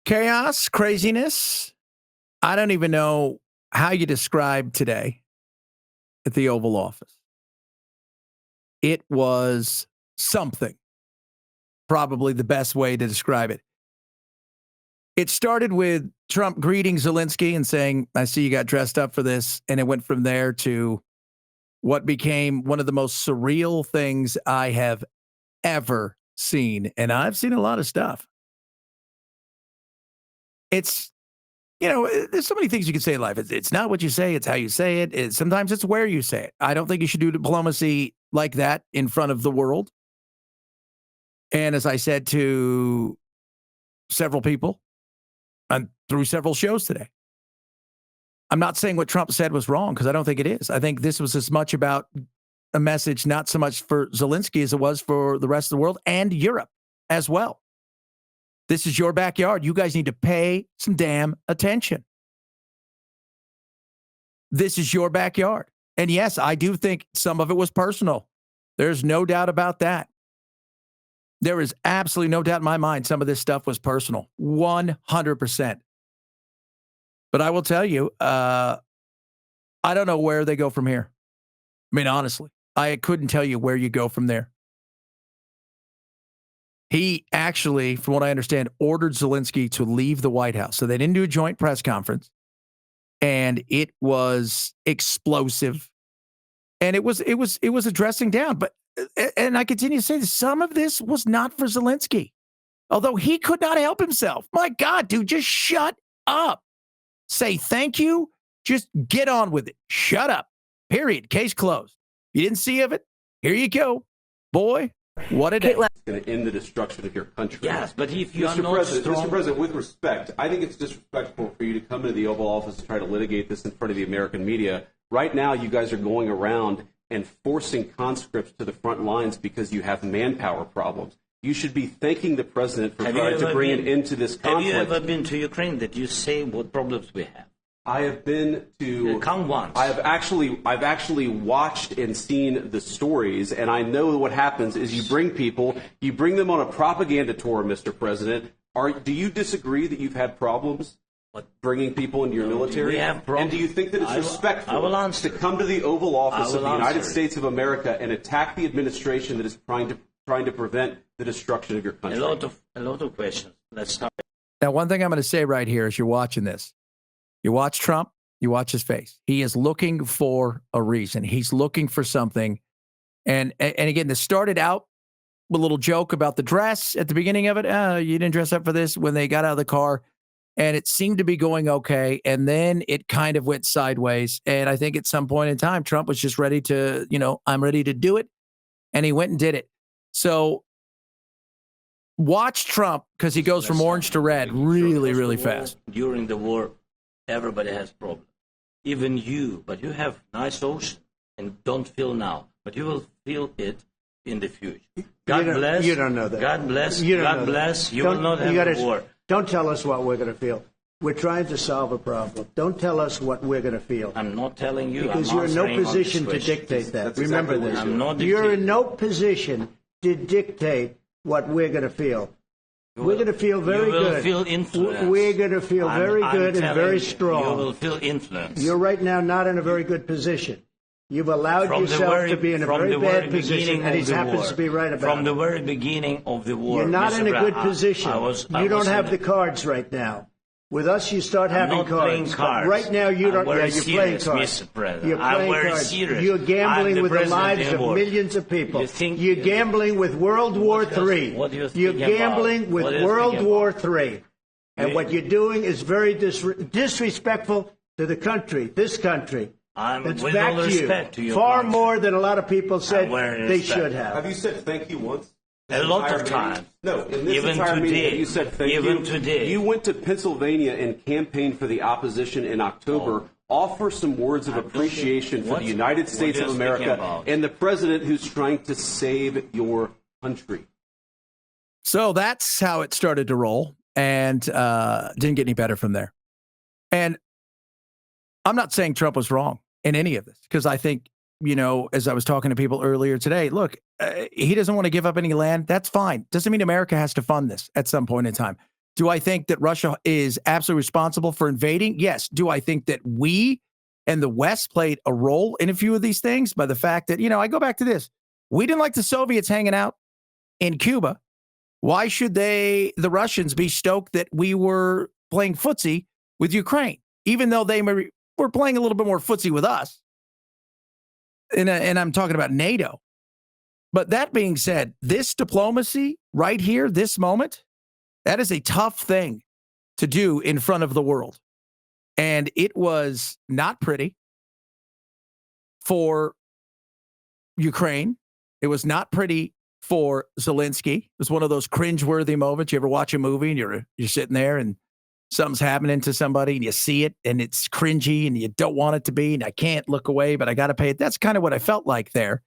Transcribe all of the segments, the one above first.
Chaos, craziness. I don't even know how you describe today at the Oval Office. It was something, probably the best way to describe it. It started with Trump greeting Zelensky and saying, I see you got dressed up for this. And it went from there to what became one of the most surreal things I have ever seen. And I've seen a lot of stuff. It's, there's so many things you can say in life. It's not what you say, it's how you say it. Sometimes it's where you say it. I don't think you should do diplomacy like that in front of the world. And as I said to several people and through several shows today, I'm not saying what Trump said was wrong because I don't think it is. I think this was as much about a message, not so much for Zelensky as it was for the rest of the world and Europe as well. This is your backyard. You guys need to pay some damn attention. This is your backyard. And yes, I do think some of it was personal. There's no doubt about that. There is absolutely no doubt in my mind some of this stuff was personal. 100%. But I will tell you, I don't know where they go from here. I mean, honestly, I couldn't tell you where you go from there. He actually, from what I understand, ordered Zelensky to leave the White House. So they didn't do a joint press conference. And it was explosive. And it was a dressing down. But and I continue to say this, some of this was not for Zelensky. Although he could not help himself. My God, dude, just shut up. Say thank you. Just get on with it. Shut up. Period. Case closed. You didn't see of it? Here you go. Boy, what a day. It's going to end the destruction of your country. Yes, but if you are Mr. not President, strong... Mr. President, with respect, I think it's disrespectful for you to come into the Oval Office and try to litigate this in front of the American media. Right now, you guys are going around and forcing conscripts to the front lines because you have manpower problems. You should be thanking the president for trying to bring an end to this conflict. Have you ever been to Ukraine that you say what problems we have? I have been to. Come once. I've actually watched and seen the stories, and I know what happens is you bring them on a propaganda tour, Mr. President. Do you disagree that you've had problems bringing people into your military? We have problems. And do you think that it's respectful to come to the Oval Office of the United States of America and attack the administration that is trying to prevent the destruction of your country? A lot of questions. Let's start. Now, one thing I'm going to say right here as you're watching this, you watch Trump, you watch his face. He is looking for a reason. He's looking for something. And again, this started out with a little joke about the dress at the beginning of it. You didn't dress up for this when they got out of the car. And it seemed to be going okay. And then it kind of went sideways. And I think at some point in time, Trump was just ready to, I'm ready to do it. And he went and did it. So watch Trump because he goes from orange to red really, really fast. During the war, everybody has problems. Even you, but you have nice ocean and don't feel now, but you will feel it in the future. God bless. You don't know that. God bless. You don't God know bless. that. You will not have a war. Don't tell us what we're going to feel. We're trying to solve a problem. Don't tell us what we're going to feel. I'm not telling you. Because you're in no position to dictate that. Remember this. You're in no position to dictate what we're going to feel. We're going to feel very good. You will feel influence. We're going to feel very good and very strong. You will feel influence. You're right now not in a very good position. You've allowed yourself to be in a very bad position, and he happens to be right about it. From the very beginning of the war. You're not in a good position. You don't have the cards right now. With us, you start having cards. But right now, you don't. Yeah, you're playing cards. You're playing cards. You're gambling with the lives of millions of people. You're gambling with World War III. You're gambling with World War III. And what you're doing is very disrespectful to the country, this country. That's back to you. Far more than a lot of people said they should have. Have you said thank you once? A lot of times. No, in this entire meeting, you said thank you. Even today. You went to Pennsylvania and campaigned for the opposition in October. Offer some words of appreciation for the United States of America and the president who's trying to save your country. So that's how it started to roll, and didn't get any better from there. And I'm not saying Trump was wrong in any of this, because I think, as I was talking to people earlier today, look, he doesn't want to give up any land. That's fine. Doesn't mean America has to fund this at some point in time. Do I think that Russia is absolutely responsible for invading? Yes. Do I think that we and the West played a role in a few of these things by the fact that, I go back to this. We didn't like the Soviets hanging out in Cuba. Why should the Russians be stoked that we were playing footsie with Ukraine, even though they were playing a little bit more footsie with us? And I'm talking about NATO. But that being said, this diplomacy right here, this moment, that is a tough thing to do in front of the world. And it was not pretty for Ukraine. It was not pretty for Zelensky. It was one of those cringeworthy moments. You ever watch a movie and you're sitting there and something's happening to somebody and you see it and it's cringy and you don't want it to be, and I can't look away, but I got to pay it. That's kind of what I felt like there.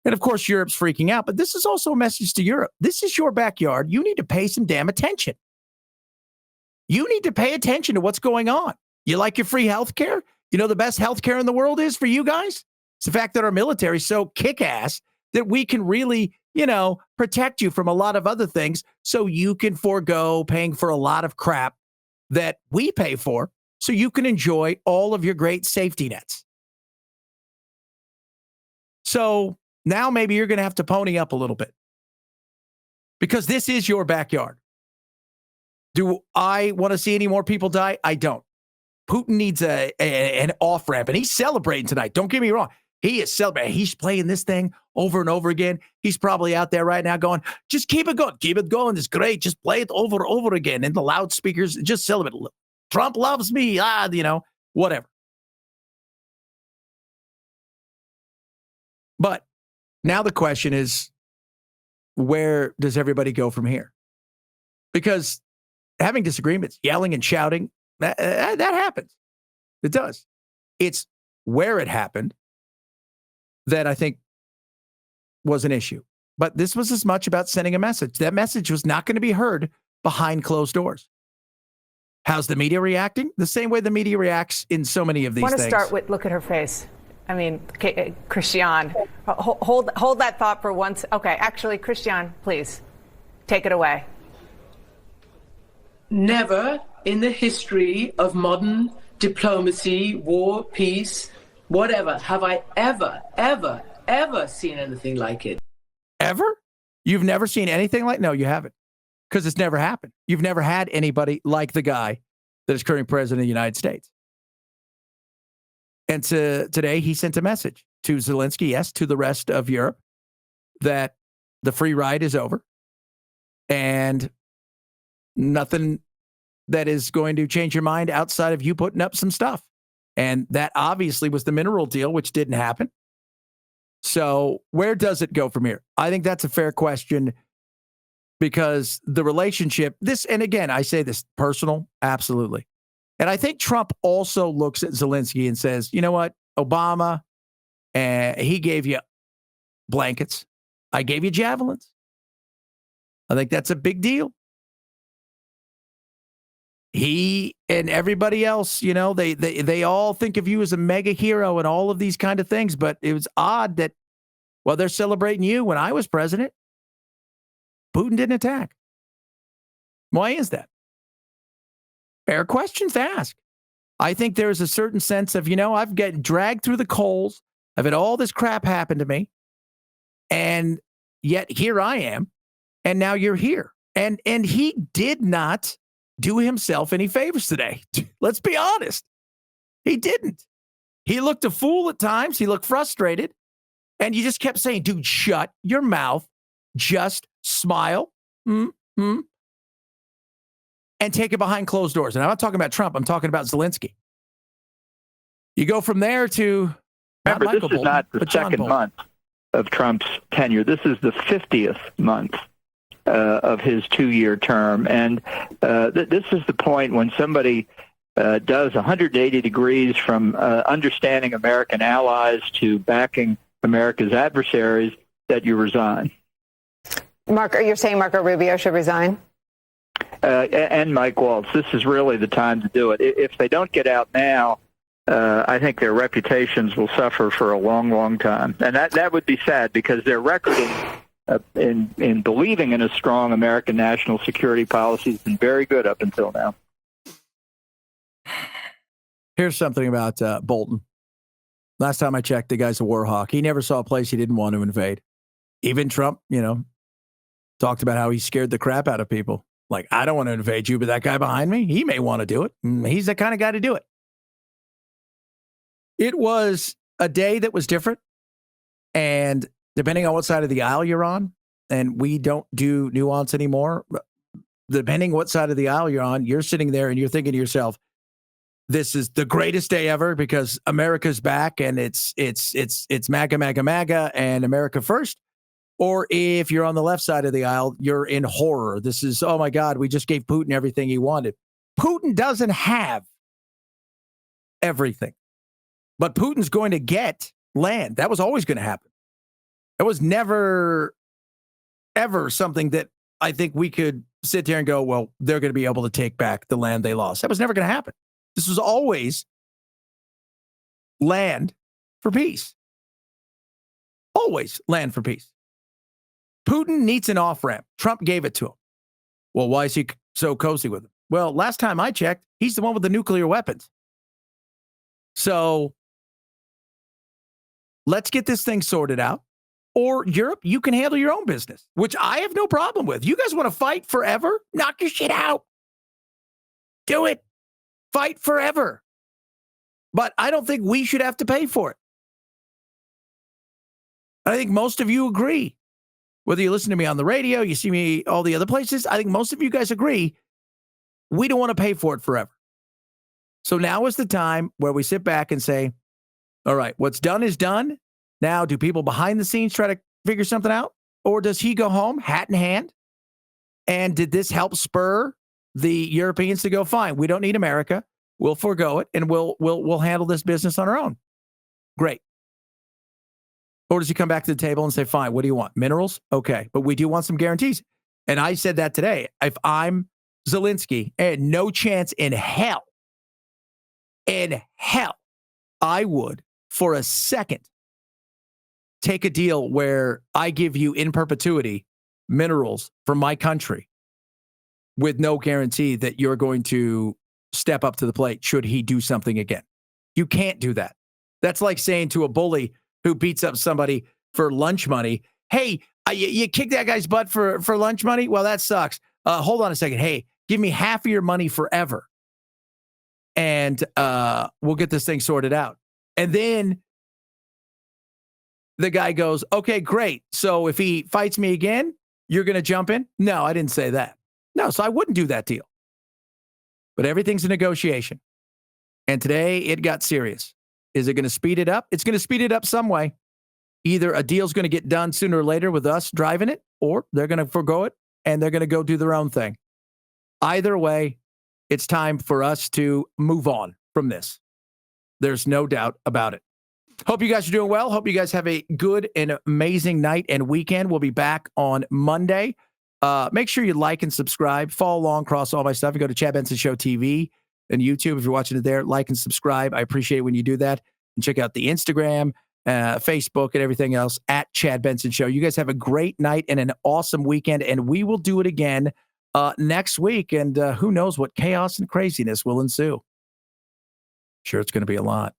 And of course, Europe's freaking out, but this is also a message to Europe. This is your backyard. You need to pay some damn attention. You need to pay attention to what's going on. You like your free health care? You know the best health care in the world is for you guys? It's the fact that our military is so kick-ass that we can really, protect you from a lot of other things so you can forego paying for a lot of crap that we pay for so you can enjoy all of your great safety nets. So now maybe you're going to have to pony up a little bit because this is your backyard. Do I want to see any more people die? I don't. Putin needs an off-ramp, and he's celebrating tonight. Don't get me wrong. He is celebrating. He's playing this thing over and over again. He's probably out there right now going, just keep it going. Keep it going. It's great. Just play it over and over again in the loudspeakers. Just celebrate. Trump loves me. Whatever. But now the question is, where does everybody go from here? Because having disagreements, yelling and shouting, that happens. It does. It's where it happened that I think was an issue. But this was as much about sending a message. That message was not going to be heard behind closed doors. How's the media reacting? The same way the media reacts in so many of these things. I want to start with, look at her face. I mean, Christian, hold that thought for once. Okay, actually, Christian, please, take it away. Never in the history of modern diplomacy, war, peace, whatever, have I ever seen anything like it. Ever? You've never seen anything like? No, you haven't. Because it's never happened. You've never had anybody like the guy that is current president of the United States. And today he sent a message to Zelensky, yes, to the rest of Europe, that the free ride is over and nothing that is going to change your mind outside of you putting up some stuff. And that obviously was the mineral deal, which didn't happen. So where does it go from here? I think that's a fair question because the relationship, and again, I say this personal, absolutely. And I think Trump also looks at Zelensky and says, you know what, Obama, he gave you blankets. I gave you javelins. I think that's a big deal. He and everybody else, they all think of you as a mega hero and all of these kind of things. But it was odd that while they're celebrating you when I was president, Putin didn't attack. Why is that? Fair questions to ask. I think there's a certain sense of, I've gotten dragged through the coals. I've had all this crap happen to me. And yet here I am. And now you're here. And he did not do himself any favors today. Let's be honest. He didn't. He looked a fool at times. He looked frustrated. And you just kept saying, dude, shut your mouth. Just smile. And take it behind closed doors. And I'm not talking about Trump. I'm talking about Zelensky. You go from there to... Remember, this is not the second month of Trump's tenure. This is the 50th month of his 2-year term. And this is the point when somebody does 180 degrees from understanding American allies to backing America's adversaries, that you resign. You're saying Marco Rubio should resign? And Mike Waltz. This is really the time to do it. If they don't get out now, I think their reputations will suffer for a long, long time. And that would be sad because their record in believing in a strong American national security policy has been very good up until now. Here's something about Bolton. Last time I checked, the guy's a war hawk. He never saw a place he didn't want to invade. Even Trump, talked about how he scared the crap out of people. Like, I don't want to invade you, but that guy behind me, he may want to do it. He's the kind of guy to do it. It was a day that was different. And depending on what side of the aisle you're on, and we don't do nuance anymore, depending what side of the aisle you're on, you're sitting there and you're thinking to yourself, this is the greatest day ever because America's back and it's MAGA, MAGA, MAGA and America first. Or if you're on the left side of the aisle, you're in horror. This is, oh my God, we just gave Putin everything he wanted. Putin doesn't have everything, but Putin's going to get land. That was always going to happen. It was never, ever something that I think we could sit there and go, well, they're going to be able to take back the land they lost. That was never going to happen. This was always land for peace. Always land for peace. Putin needs an off-ramp. Trump gave it to him. Well, why is he so cozy with him? Well, last time I checked, he's the one with the nuclear weapons. So let's get this thing sorted out. Or Europe, you can handle your own business, which I have no problem with. You guys want to fight forever? Knock your shit out. Do it. Fight forever. But I don't think we should have to pay for it. I think most of you agree. Whether you listen to me on the radio, you see me all the other places, I think most of you guys agree we don't want to pay for it forever. So now is the time where we sit back and say, all right, what's done is done. Now, do people behind the scenes try to figure something out? Or does he go home, hat in hand? And did this help spur the Europeans to go, fine, we don't need America. We'll forego it and we'll handle this business on our own. Great. Or does he come back to the table and say, fine, what do you want? Minerals? Okay, but we do want some guarantees. And I said that today. If I'm Zelensky, and no chance in hell, I would, for a second, take a deal where I give you in perpetuity minerals from my country with no guarantee that you're going to step up to the plate should he do something again. You can't do that. That's like saying to a bully who beats up somebody for lunch money, hey, you kicked that guy's butt for lunch money? Well, that sucks. Hold on a second. Hey, give me half of your money forever. And we'll get this thing sorted out. And then the guy goes, okay, great. So if he fights me again, you're going to jump in? No, I didn't say that. No, so I wouldn't do that deal. But everything's a negotiation. And today it got serious. Is it going to speed it up? It's going to speed it up some way. Either a deal's going to get done sooner or later with us driving it, or they're going to forgo it and they're going to go do their own thing. Either way, it's time for us to move on from this. There's no doubt about it. Hope you guys are doing well. Hope you guys have a good and amazing night and weekend. We'll be back on Monday. Make sure you like and subscribe. Follow along across all my stuff. You go to Chad Benson Show TV and YouTube if you're watching it there. Like and subscribe. I appreciate it when you do that. And check out the Instagram, Facebook, and everything else at Chad Benson Show. You guys have a great night and an awesome weekend, and we will do it again next week. And who knows what chaos and craziness will ensue. Sure, it's going to be a lot.